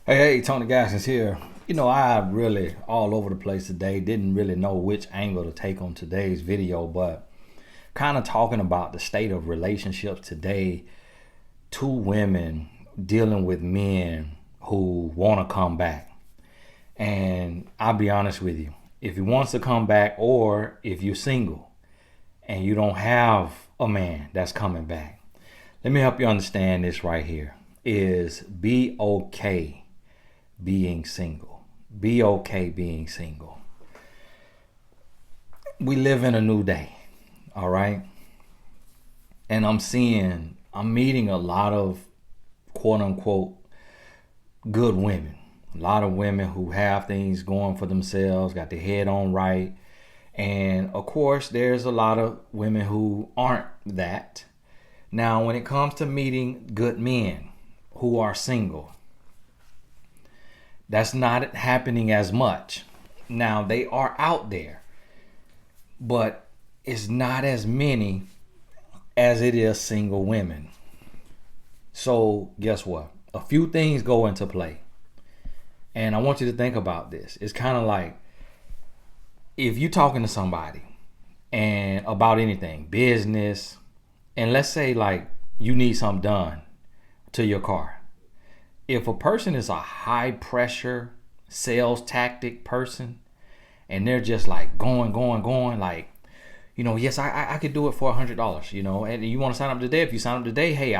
Hey, Tony Gaskins here. I really all over the place today. Didn't really know which angle to take on today's video, but kind of talking about the state of relationships today. Two women dealing with men who want to come back. And I'll be honest with you. If he wants to come back, or if you're single and you don't have a man that's coming back, let me help you understand this right here. Is be okay being single. Be okay being single. We live in a new day, all right? And I'm meeting a lot of quote unquote good women. A lot of women who have things going for themselves, got their head on right. And of course, there's a lot of women who aren't that. Now, when it comes to meeting good men who are single, that's not happening as much. Now, they are out there, but it's not as many as it is single women. So guess what? A few things go into play. And I want you to think about this. It's kind of like if you're talking to somebody and about anything, business, and let's say like you need something done to your car. If a person is a high pressure sales tactic person and they're just like going, like, yes, I could do it for $100, and you want to sign up today. If you sign up today, hey,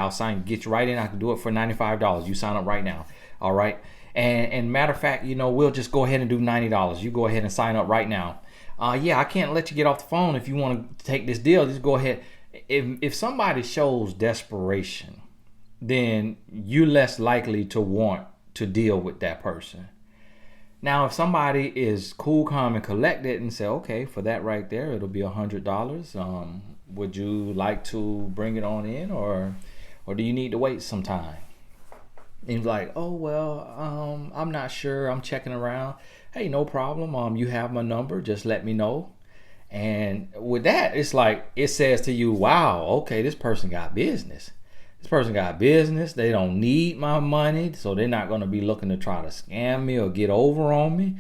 get you right in. I can do it for $95. You sign up right now. All right. And matter of fact, we'll just go ahead and do $90. You go ahead and sign up right now. I can't let you get off the phone. If you want to take this deal, just go ahead. If somebody shows desperation, then you're less likely to want to deal with that person. Now, if somebody is cool, calm, and collected and say, okay, for that right there, it'll be $100. Would you like to bring it on in, or do you need to wait some time? And he's like, oh, well, I'm not sure. I'm checking around. Hey, no problem. You have my number. Just let me know. And with that, it's like, it says to you, wow, okay, this person got business. This person got business. They don't need my money, so they're not going to be looking to try to scam me or get over on me.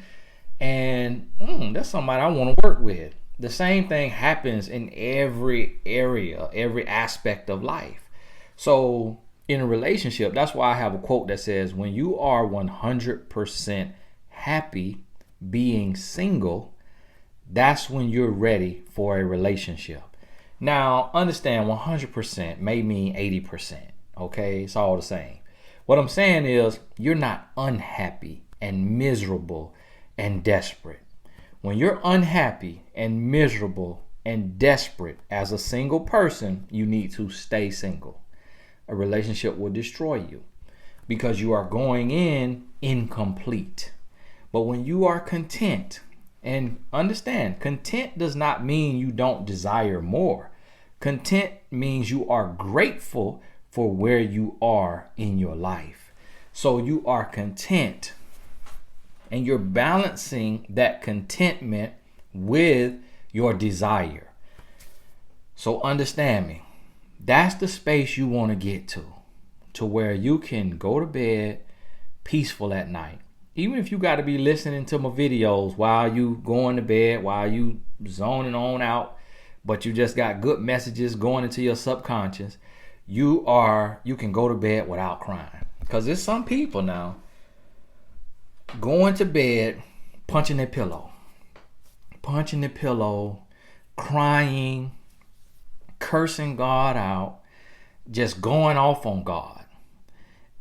And that's somebody I want to work with. The same thing happens in every area, every aspect of life. So in a relationship, that's why I have a quote that says, when you are 100% happy being single, that's when you're ready for a relationship. Now, understand 100% may mean 80%. Okay, it's all the same. What I'm saying is you're not unhappy and miserable and desperate. When you're unhappy and miserable and desperate as a single person, you need to stay single. A relationship will destroy you because you are going in incomplete. But when you are content, and understand, content does not mean you don't desire more. Content means you are grateful for where you are in your life. So you are content, and you're balancing that contentment with your desire. So understand me. That's the space you want to get to where you can go to bed peaceful at night. Even if you got to be listening to my videos while you going to bed, while you zoning on out, but you just got good messages going into your subconscious, you can go to bed without crying. Because there's some people now going to bed punching their pillow, crying, cursing God out, just going off on God.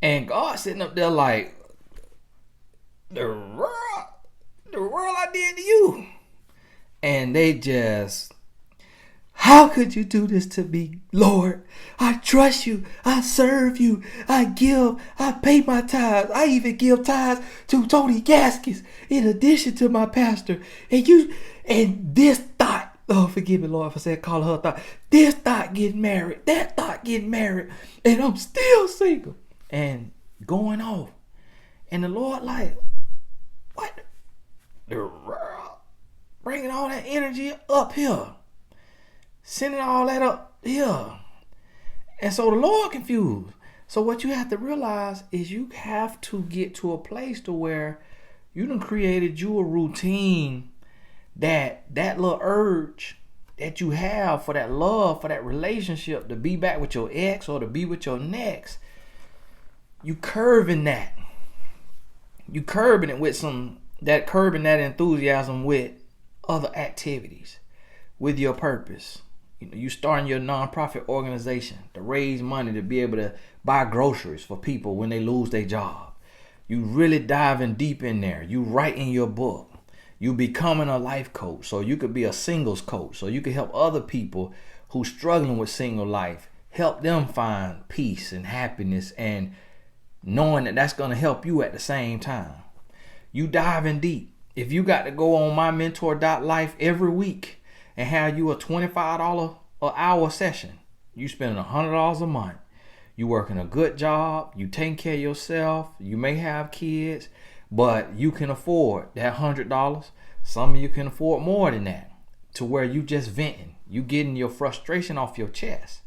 And God sitting up there like, the world I did to you. And they just, how could you do this to me, Lord? I trust you. I serve you. I pay my tithes. I even give tithes to Tony Gaskins in addition to my pastor. And this thought, oh, forgive me, Lord, if I said call her thought. This thought getting married, that thought getting married, and I'm still single and going off. And the Lord like, what? The world bringing all that energy up here, sending all that up here. And so the Lord confused. So what you have to realize is you have to get to a place to where you done created you a routine that little urge that you have for that love, for that relationship, to be back with your ex or to be with your next, you curving that. You curbing it with curbing that enthusiasm with other activities, with your purpose. You starting your nonprofit organization to raise money to be able to buy groceries for people when they lose their job. You really diving deep in there. You writing your book. You becoming a life coach so you could be a singles coach, so you can help other people who struggling with single life, help them find peace and happiness, and knowing that that's going to help you at the same time. You diving deep. If you got to go on mymentor.life every week and have you a $25 an hour session, you spending $100 a month. You working a good job, you taking care of yourself, you may have kids, but you can afford that $100. Some of you can afford more than that, to where you just venting. You getting your frustration off your chest.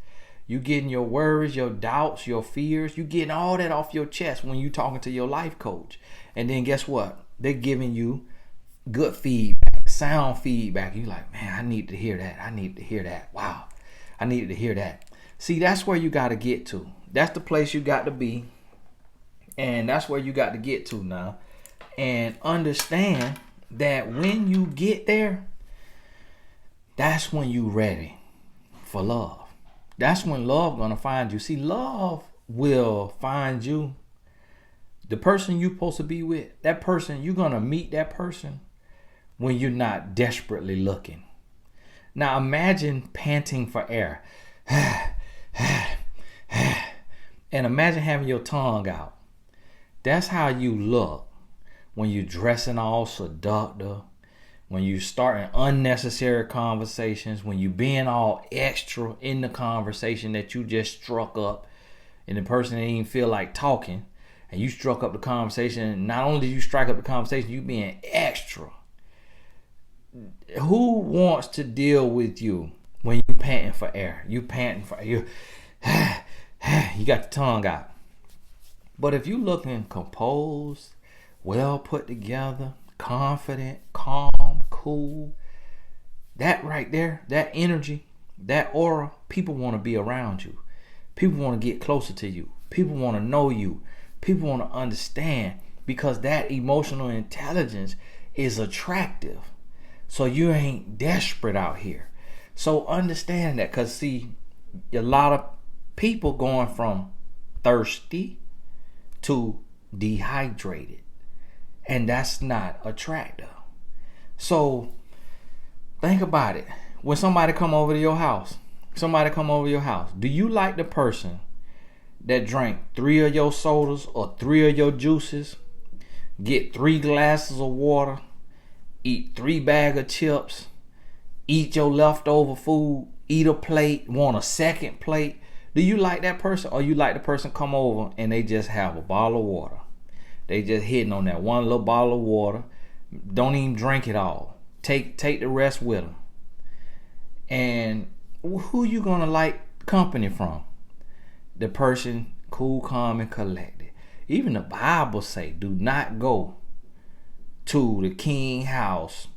You getting your worries, your doubts, your fears. You getting all that off your chest when you talking to your life coach. And then guess what? They're giving you good feedback, sound feedback. You like, man, I need to hear that. I need to hear that. Wow, I needed to hear that. See, that's where you got to get to. That's the place you got to be. And that's where you got to get to now. And understand that when you get there, that's when you ready for love. That's when love gonna find you. See, love will find you. The person you're supposed to be with, that person, you're gonna meet that person when you're not desperately looking. Now imagine panting for air. And imagine having your tongue out. That's how you look when you're dressing all seductive, when you starting unnecessary conversations, when you being all extra in the conversation that you just struck up and the person didn't even feel like talking, and you struck up the conversation. Not only did you strike up the conversation, you being extra. Who wants to deal with you when you panting for air? You panting for you got the tongue out. But if you looking composed, well put together, confident, calm, cool, that right there, that energy, that aura, people want to be around you. People want to get closer to you. People want to know you. People want to understand, because that emotional intelligence is attractive. So you ain't desperate out here. So understand that, because see, a lot of people going from thirsty to dehydrated, and that's not attractive. So think about it. When somebody come over to your house, do you like the person that drank 3 of your sodas or 3 of your juices, get 3 glasses of water, eat 3 bags of chips, eat your leftover food, eat a plate, want a second plate? Do you like that person? Or you like the person come over and they just have a bottle of water? They just hitting on that one little bottle of water. Don't even drink it all. Take the rest with them. And who you gonna like company from? The person cool, calm, and collected. Even the Bible say, do not go to the king house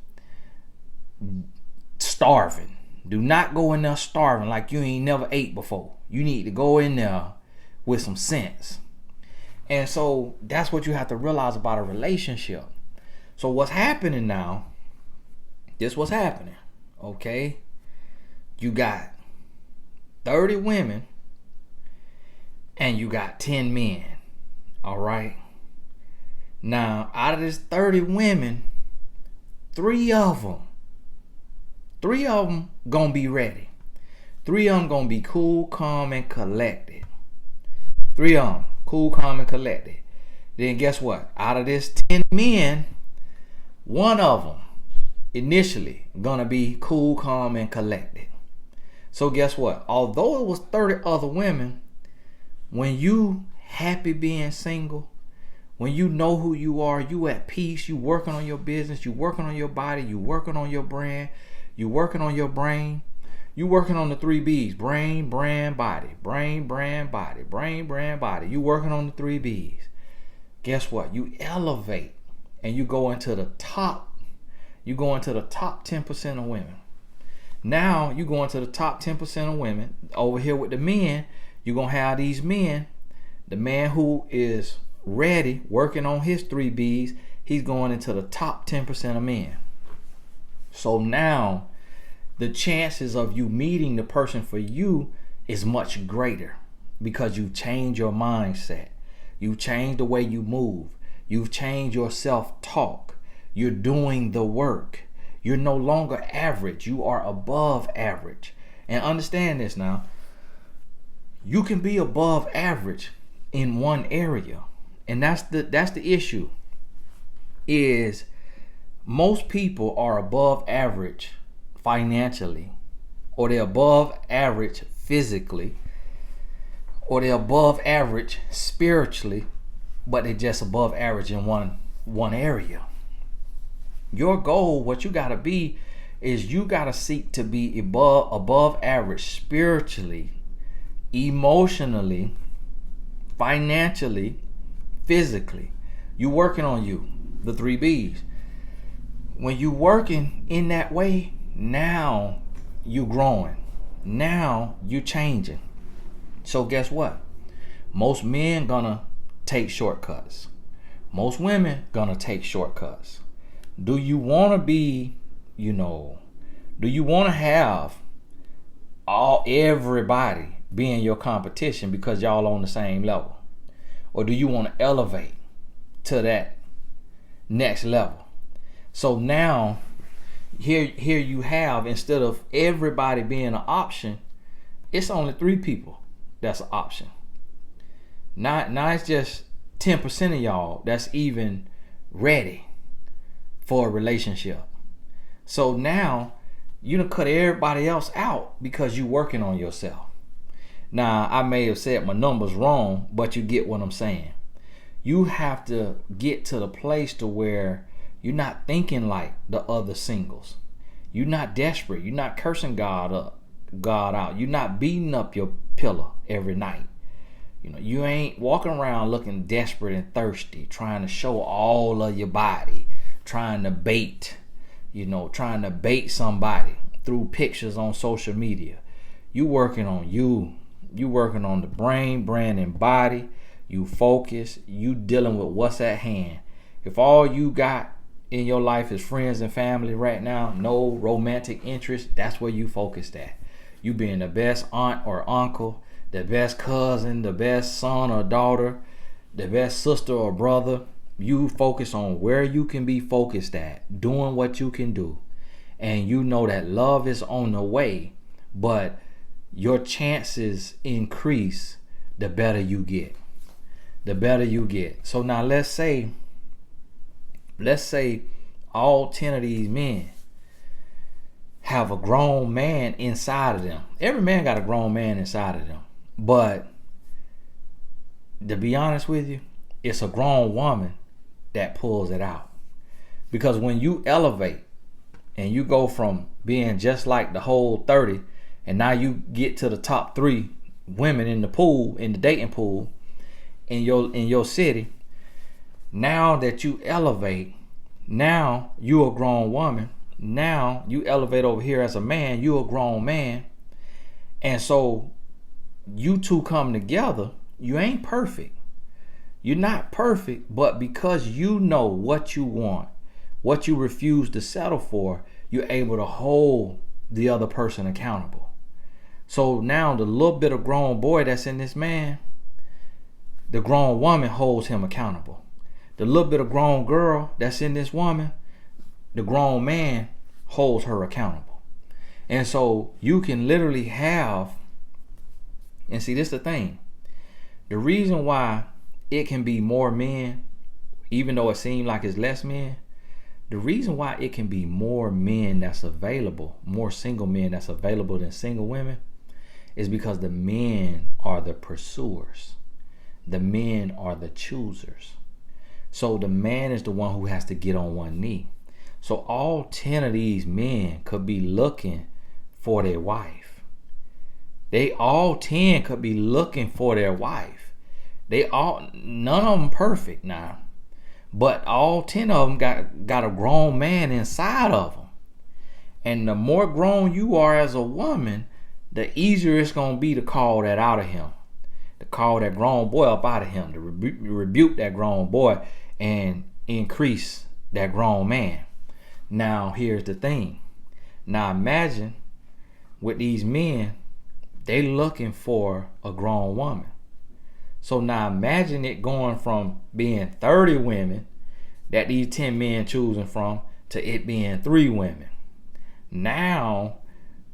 starving. Do not go in there starving like you ain't never ate before. You need to go in there with some sense. And so that's what you have to realize about a relationship. So what's happening now, this what's happening, okay? You got 30 women and you got 10 men, all right? Now, out of this 30 women, 3 of them gonna be ready. 3 of them gonna be cool, calm, and collected. 3 of them, cool, calm, and collected. Then guess what? Out of this 10 men, 1 of them initially gonna be cool, calm, and collected. So guess what? Although it was 30 other women, when you happy being single, when you know who you are, you at peace, you working on your business, you working on your body, you working on your brand, you working on your brain, You working on the 3Bs: brain, brand, body. Brain, brand, body. Brain, brand, body. You working on the 3Bs. Guess what? You elevate and you go into the top. You go into the top 10% of women. Now you go into the top 10% of women. Over here with the men, you're going to have these men. The man who is ready, working on his 3Bs, he's going into the top 10% of men. So now the chances of you meeting the person for you is much greater because you've changed your mindset. You've changed the way you move. You've changed your self-talk. You're doing the work. You're no longer average. You are above average. And understand this now. You can be above average in one area. And that's the issue. Is most people are above average financially, or they're above average physically, or they're above average spiritually, but they're just above average in one area. Your goal, what you gotta be, is you gotta seek to be above average spiritually, emotionally, financially, physically. You working on you, the 3Bs. When you working in that way, now you growing. Now you changing. So guess what? Most men gonna take shortcuts. Most women gonna take shortcuts. Do you wanna be, do you wanna have everybody being your competition because y'all on the same level? Or do you wanna elevate to that next level? So now here you have, instead of everybody being an option, it's only 3 people that's an option. Now it's just 10% of y'all that's even ready for a relationship. So now you done cut everybody else out because you working on yourself. Now I may have said my numbers wrong, but you get what I'm saying. You have to get to the place to where you're not thinking like the other singles. You're not desperate. You're not cursing God out. You're not beating up your pillow every night. You ain't walking around looking desperate and thirsty, trying to show all of your body, trying to bait somebody through pictures on social media. You working on you. You working on the brain, brand, and body. You focus. You dealing with what's at hand. If all you got in your life is friends and family right now, no romantic interest, that's where you focused at. You being the best aunt or uncle, the best cousin, the best son or daughter, the best sister or brother. You focus on where you can be focused at, doing what you can do. And you know that love is on the way, but your chances increase the better you get. The better you get. So now let's say all 10 of these men have a grown man inside of them. Every man got a grown man inside of them. But to be honest with you, it's a grown woman that pulls it out. Because when you elevate and you go from being just like the whole 30, and now you get to the top 3 women in the pool, in the dating pool, in your city, now that you elevate, now you a grown woman. Now you elevate over here as a man, you a grown man. And so you two come together. You ain't perfect. You're not perfect, but because you know what you want, what you refuse to settle for, you're able to hold the other person accountable. So now the little bit of grown boy that's in this man, the grown woman holds him accountable. The little bit of grown girl that's in this woman, the grown man holds her accountable. And so you can literally have, and see, this is the thing. The reason why it can be more men, even though it seems like it's less men, the reason why it can be more men that's available, more single men that's available than single women, is because the men are the pursuers. The men are the choosers. So the man is the one who has to get on one knee. So all 10 of these men could be looking for their wife. They all 10 could be looking for their wife. None of them perfect now, but all 10 of them got a grown man inside of them. And the more grown you are as a woman, the easier it's going to be to call that out of him, to call that grown boy up out of him, to rebuke that grown boy and increase that grown man. Now, here's the thing. Now, imagine with these men, they looking for a grown woman. So now imagine it going from being 30 women that these 10 men choosing from to it being 3 women. Now,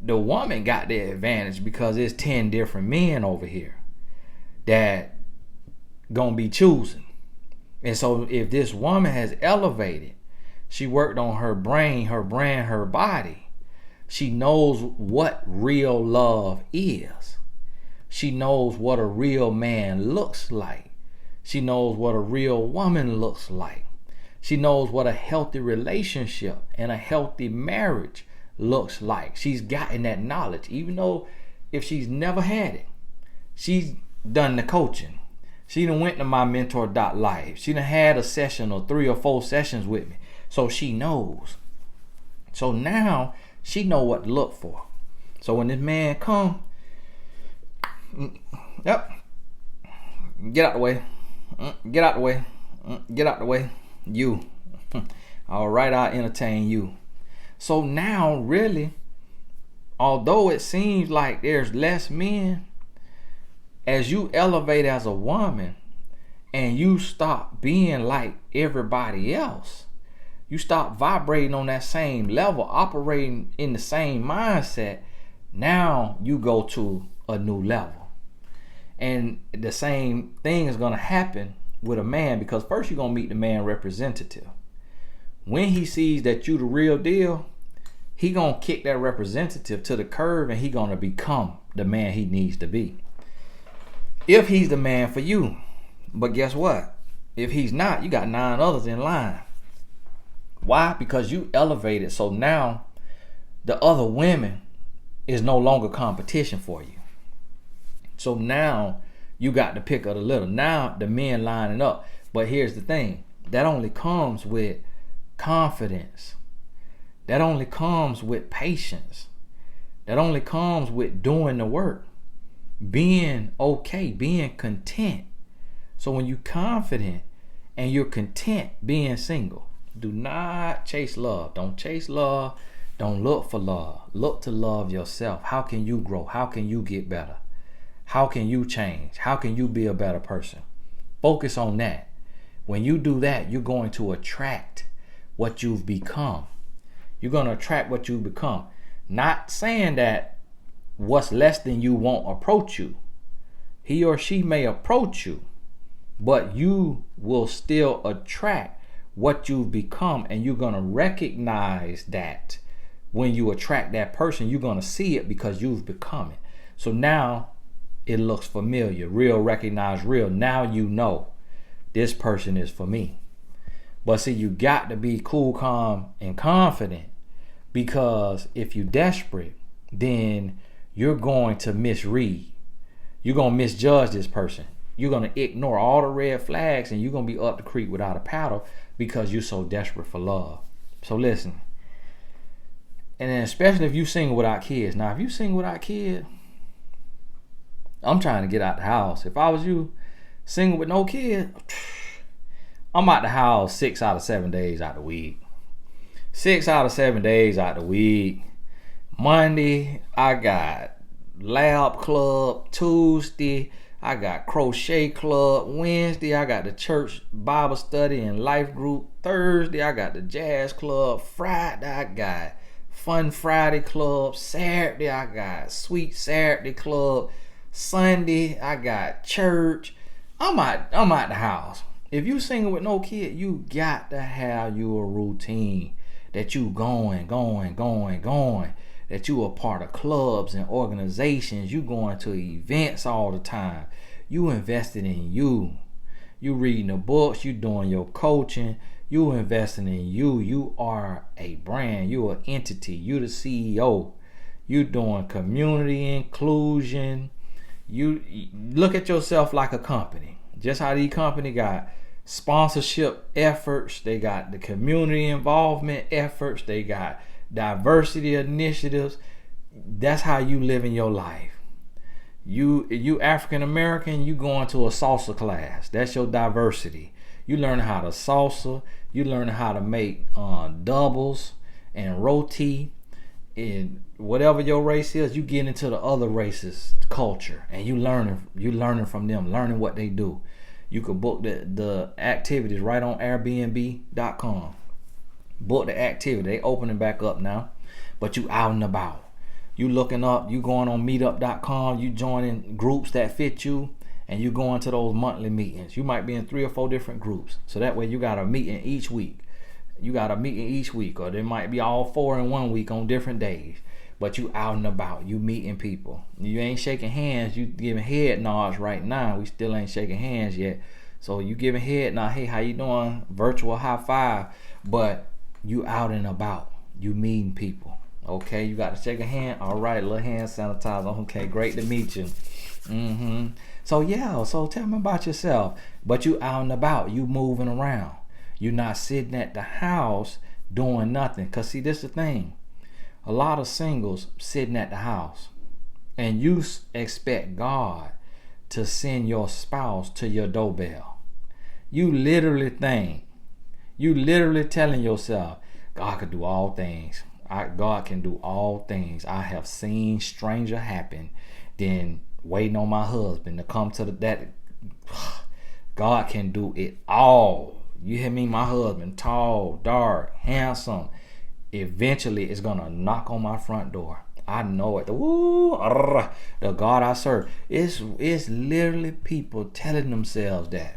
the woman got the advantage because there's 10 different men over here that gonna be choosing. And so if this woman has elevated, she worked on her brain, her brand, her body, she knows what real love is. She knows what a real man looks like. She knows what a real woman looks like. She knows what a healthy relationship and a healthy marriage looks like. She's gotten that knowledge, even though if she's never had it. She's done the coaching. She done went to my mentor.life. She done had a session or 3 or 4 sessions with me. So she knows. So now she know what to look for. So when this man come, yep, get out the way. Get out the way. Get out the way. You. All right, I'll entertain you. So now really, although it seems like there's less men, as you elevate as a woman and you stop being like everybody else, you stop vibrating on that same level, operating in the same mindset, now you go to a new level. And the same thing is going to happen with a man, because first you're going to meet the man representative. When he sees that you the real deal, he going to kick that representative to the curb and he going to become the man he needs to be. If he's the man for you. But guess what? If he's not, you got 9 others in line. Why? Because you elevated. So now the other women is no longer competition for you. So now you got the pick of the litter. Now the men lining up. But here's the thing. That only comes with confidence. That only comes with patience. That only comes with doing the work. Being okay, being content. So when you're confident and you're content being single, do not chase love. Don't chase love. Don't look for love. Look to love yourself. How can you grow? How can you get better? How can you change? How can you be a better person? Focus on that. When you do that, you're going to attract what you've become. You're going to attract what you've become. Not saying that what's less than you won't approach you. He or she may approach you, but you will still attract what you've become, and you're going to recognize that when you attract that person. You're going to see it because you've become it. So now it looks familiar. Real recognize real. Now you know this person is for me. But see, you got to be cool, calm, and confident, because if you're desperate, then you're going to misread. You're going to misjudge this person. You're going to ignore all the red flags, and you're going to be up the creek without a paddle because you're so desperate for love. So listen. And then especially if you single without kids. Now, if you single without kids, I'm trying to get out the house. If I was you, single with no kids, I'm out the house 6 out of 7 days out the week. 6 out of 7 days out the week. Monday, I got lab club. Tuesday, I got crochet club. Wednesday, I got the church Bible study and life group. Thursday, I got the jazz club. Friday, I got fun Friday club. Saturday, I got sweet Saturday club. Sunday, I got church. I'm out the house. If you single with no kid, you got to have your routine that you going. That you are part of clubs and organizations. You going to events all the time. You invested in you. You reading the books. You doing your coaching. You investing in you. You are a brand. You are an entity. You the CEO. You doing community inclusion. You look at yourself like a company. Just how these company got sponsorship efforts, they got the community involvement efforts, they got diversity initiatives. That's how you live in your life. You African American, you going to a salsa class. That's your diversity. You learn how to salsa. You learn how to make doubles and roti. And whatever your race is, you get into the other races' culture, and you learning from them, learning what they do. You could book the activities right on Airbnb.com. Book the activity. They opening back up now, but you out and about. You looking up, you going on meetup.com, you joining groups that fit you, and you going to those monthly meetings. You might be in 3 or 4 different groups. So that way you got a meeting each week. Or there might be all 4 in 1 week on different days. But you out and about, you meeting people. You ain't shaking hands, you giving head nods right now. We still ain't shaking hands yet. So you giving head nod, hey, how you doing? Virtual high five. But you out and about, you meeting people. Okay, you got to shake a hand. All right, little hand sanitizer. Okay, great to meet you. So tell me about yourself. But you out and about, you moving around. You're not sitting at the house doing nothing. Because see, this is the thing. A lot of singles sitting at the house. And you expect God to send your spouse to your doorbell. You literally telling yourself, God could do all things. God can do all things. I have seen stranger happen than waiting on my husband to come to that. God can do it all. You hear me? My husband, tall, dark, handsome, eventually is gonna knock on my front door. I know it. Woo, the God I serve. It's literally people telling themselves that.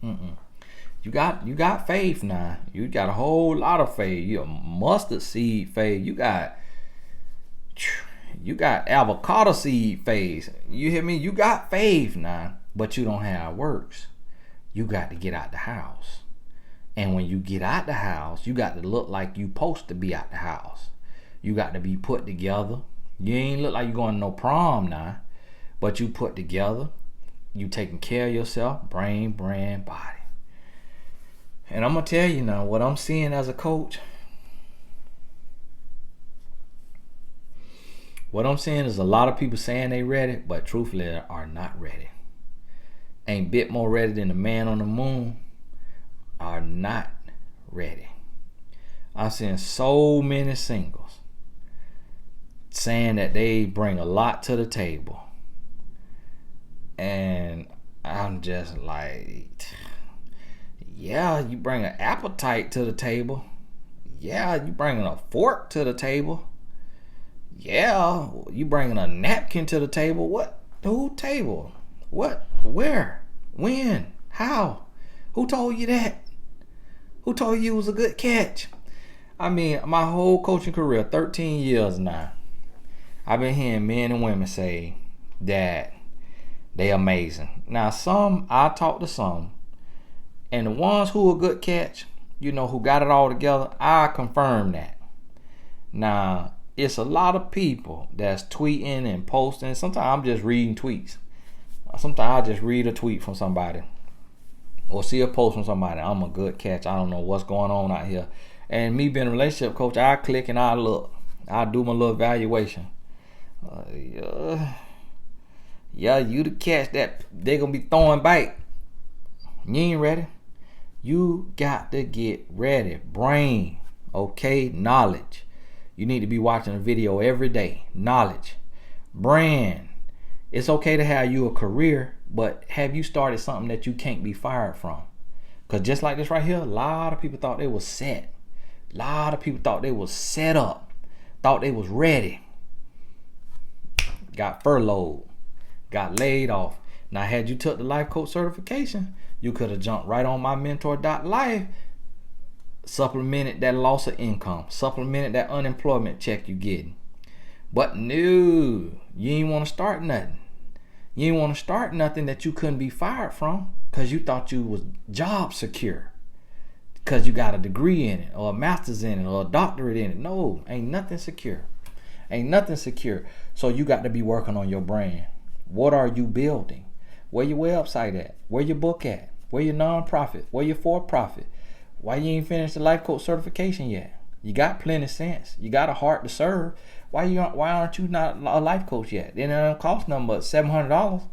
You got faith now. You got a whole lot of faith. You mustard seed faith. You got avocado seed faith. You hear me? You got faith now, but you don't have works. You got to get out the house. And when you get out the house, you got to look like you supposed to be out the house. You got to be put together. You ain't look like you going to no prom now, but you put together. You taking care of yourself, brain, brand, body. And I'm going to tell you now, what I'm seeing as a coach, what I'm seeing is a lot of people saying they ready, but truthfully they are not ready. Ain't bit more ready than the man on the moon, are not ready. I'm seeing so many singles saying that they bring a lot to the table. And I'm just like, yeah, you bring an appetite to the table. Yeah, you bringing a fork to the table. Yeah, you bringing a napkin to the table. What? Who table? What? Where? When? How? Who told you that? Who told you it was a good catch? I mean, my whole coaching career, 13 years now, I've been hearing men and women say that they amazing. Now, I talk to some, and the ones who are good catch, who got it all together, I confirm that. Now, it's a lot of people that's tweeting and posting. Sometimes I'm just reading tweets. Sometimes I just read a tweet from somebody or see a post from somebody. I'm a good catch. I don't know what's going on out here. And me being a relationship coach, I click and I look. I do my little evaluation. Yeah, you the catch that they gonna be throwing bait. You ain't ready. You got to get ready. Brain, okay? Knowledge. You need to be watching a video every day. Knowledge. Brand. It's okay to have you a career, but have you started something that you can't be fired from? Because just like this right here, a lot of people thought they was set. A lot of people thought they was set up. Thought they was ready. Got furloughed. Got laid off. Now, had you took the life coach certification, you could have jumped right on my mentor.life, supplemented that loss of income, supplemented that unemployment check you getting. But no, you ain't want to start nothing. You ain't want to start nothing that you couldn't be fired from because you thought you was job secure because you got a degree in it or a master's in it or a doctorate in it. No, ain't nothing secure. Ain't nothing secure. So you got to be working on your brand. What are you building? Where your website at? Where your book at? Where your nonprofit? Where your for-profit? Why you ain't finished the life coach certification yet? You got plenty of sense. You got a heart to serve. Why aren't you not a life coach yet? It don't cost nothing but $700.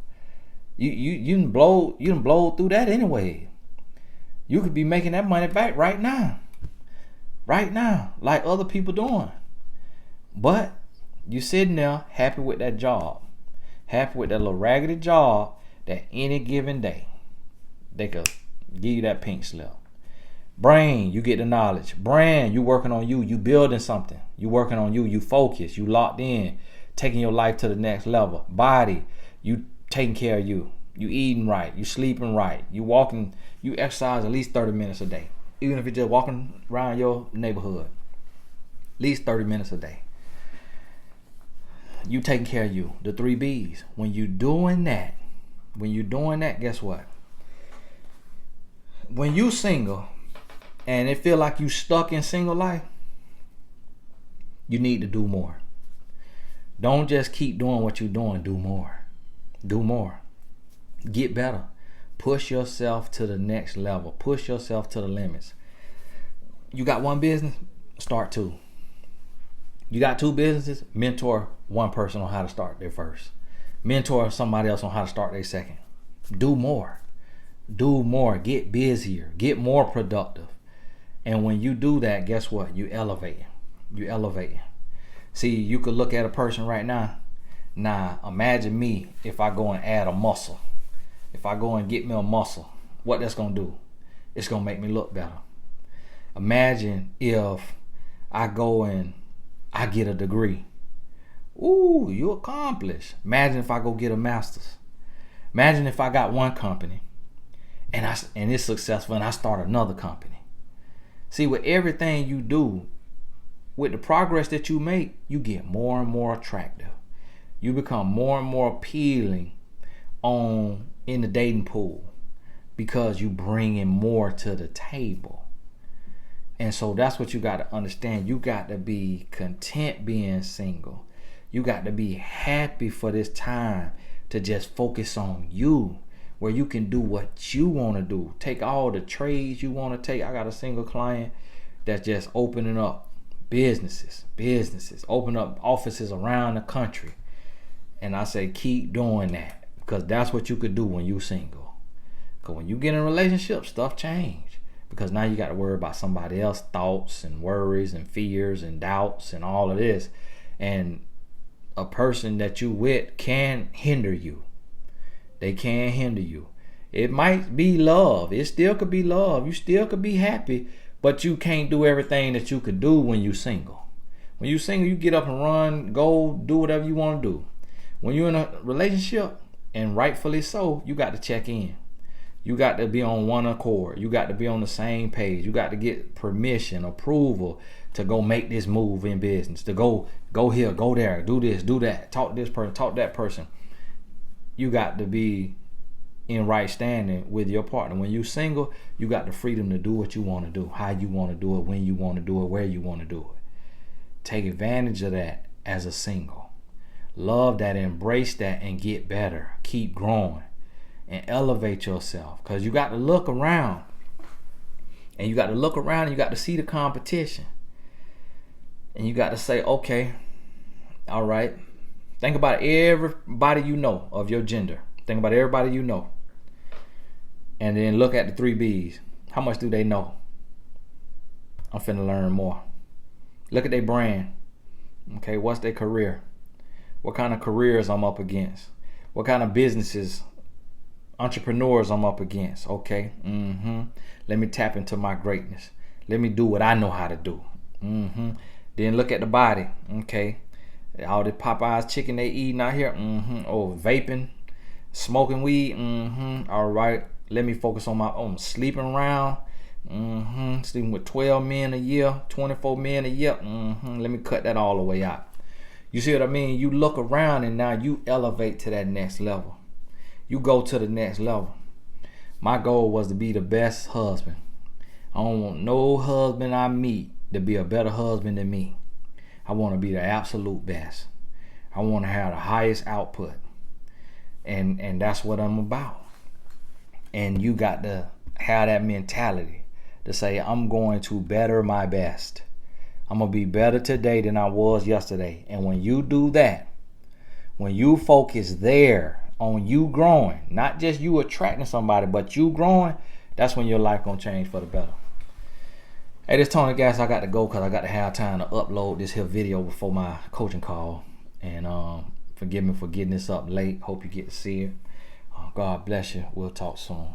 You done blow through that anyway. You could be making that money back right now, like other people doing. But you sitting there happy with that job, happy with that little raggedy job that any given day they could give you that pink slip. Brain, you get the knowledge. Brand, you working on you. You building something. You working on you. You focus. You locked in, taking your life to the next level. Body, you taking care of you. You eating right. You sleeping right. You walking. You exercise at least 30 minutes a day. Even if you're just walking around your neighborhood. At least 30 minutes a day. You taking care of you. The 3 B's. When you doing that, guess what? When you single and it feel like you stuck in single life, you need to do more. Don't just keep doing what you're doing. Do more. Do more. Get better. Push yourself to the next level. Push yourself to the limits. You got 1 business, start 2. You got 2 businesses, mentor 1 person on how to start their first. Mentor somebody else on how to start their second. Do more. Do more. Get busier. Get more productive. And when you do that, guess what? You elevate. You elevate. See, you could look at a person right now. Now, imagine me if I go and add a muscle. If I go and get me a muscle, what that's going to do? It's going to make me look better. Imagine if I go and I get a degree. Ooh, you accomplished. Imagine if I go get a master's. Imagine if I got 1 company and it's successful and I start another company. See, with everything you do, with the progress that you make, you get more and more attractive. You become more and more appealing in the dating pool because you bringing more to the table. And so that's what you got to understand. You got to be content being single. You got to be happy for this time to just focus on you, where you can do what you want to do. Take all the trades you want to take. I got a single client that's just opening up businesses, open up offices around the country. And I say, keep doing that, because that's what you could do when you're single. Because when you get in a relationship, stuff change. Because now you got to worry about somebody else's thoughts and worries and fears and doubts and all of this. And a person that you with can hinder you. They can hinder you. It might be love. It still could be love. You still could be happy, but you can't do everything that you could do when you're single. When you're single, you get up and run, go do whatever you want to do. When you're in a relationship, and rightfully so, you got to check in. You got to be on one accord. You got to be on the same page. You got to get permission, approval to go make this move in business, to go here, go there, do this, do that, talk to this person, talk to that person. You got to be in right standing with your partner. When you're single, you got the freedom to do what you want to do, how you want to do it, when you want to do it, where you want to do it. Take advantage of that as a single. Love that, embrace that, and get better. Keep growing and elevate yourself, because you got to look around, and you got to look around and you got to see the competition, and you got to say, okay, all right, think about everybody you know of your gender. Think about everybody you know, and then look at the 3 B's. How much do they know? I'm finna learn more. Look at their brand. Okay, what's their career? What kind of careers I'm up against? What kind of businesses, entrepreneurs I'm up against? Okay, let me tap into my greatness. Let me do what I know how to do. Then look at the body. Okay, all the Popeyes chicken they eating out here. Oh, vaping, smoking weed. All right, let me focus on my own sleeping around. Sleeping with 12 men a year, 24 men a year. Let me cut that all the way out. You see what I mean? You look around and now you elevate to that next level. You go to the next level. My goal was to be the best husband. I don't want no husband I meet to be a better husband than me. I want to be the absolute best. I want to have the highest output. And that's what I'm about. And you got to have that mentality to say, I'm going to better my best. I'm going to be better today than I was yesterday. And when you do that, when you focus there on you growing, not just you attracting somebody, but you growing, that's when your life going to change for the better. Hey, this Tony Gas. I got to go because I got to have time to upload this here video before my coaching call. And forgive me for getting this up late. Hope you get to see it. God bless you. We'll talk soon.